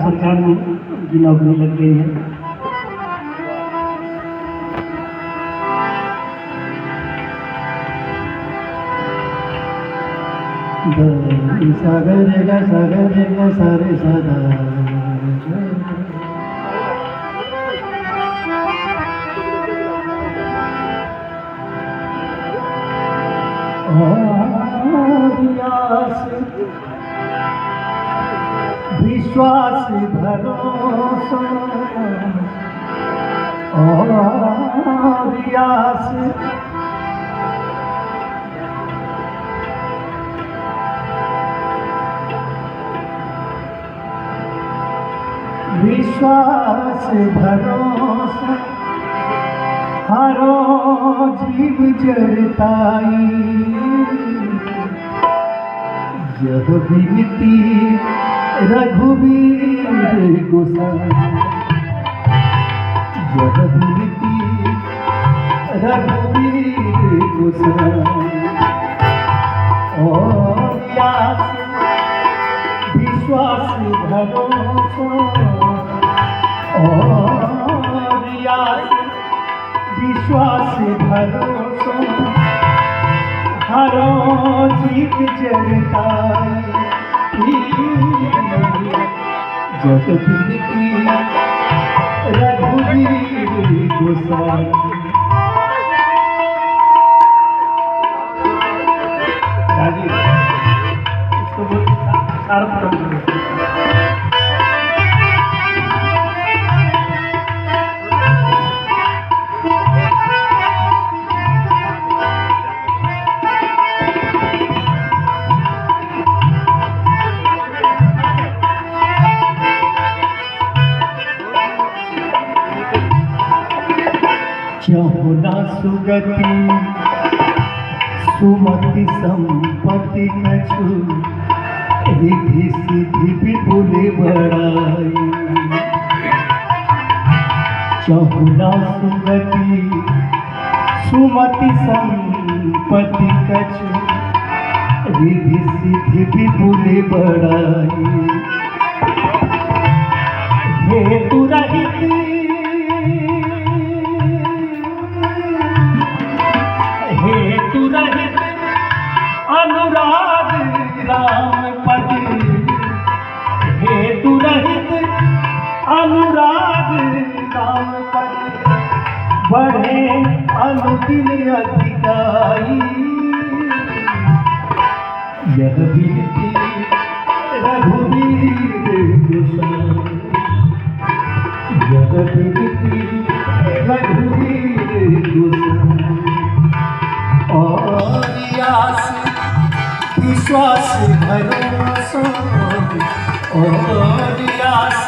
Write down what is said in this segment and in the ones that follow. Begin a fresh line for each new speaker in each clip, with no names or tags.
सरकार में उनकी नौकरी लग गई है। सागर गा सारे सदा विश्वास भरोसा और आस विश्वास भरोसा हरो जीव जड़ताई यह विनती रघुवीर गोसाई यह विनती रघुवीर गोसाई और आस विश्वास भरोसा और आस विश्वास भरोसा हरो जीव जड़ताई जगदीकी रघुवीर गोसाई। इसको यमुना सुगति सुमति संपत्ति कछु रिधि सिद्धि विपुल बड़ाई यमुना सुगति सुमति संपत्ति कछु रिधि सिद्धि विपुल बड़ाई हेतु रहित हेतु रहित अनुराग राम पद हेतु रहित अनुराग राम पद बढ़े अनुदिन अधिकाई यह विनती रघुवीर गोसाई यह विनती रघुवीर गोसाई और आस विश्वास भरोसा और आस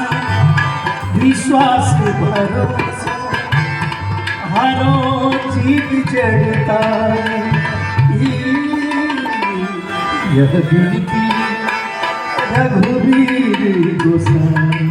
विश्वास भरोसा हरो जीव जड़ताई यह विनती रघुवीर गोसाई।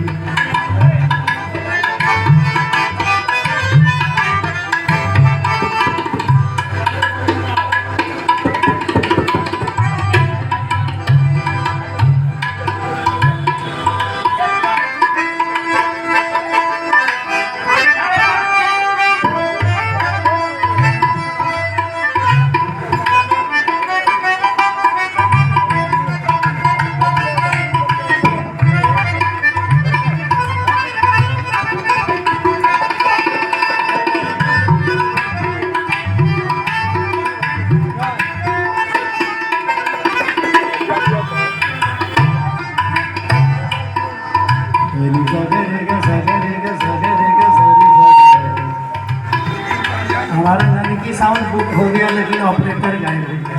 हमारा ननिकी साउंड बुक हो गया लेकिन ऑपरेटर गायब हो गया,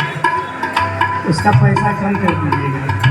उसका पैसा कम कर दीजिएगा।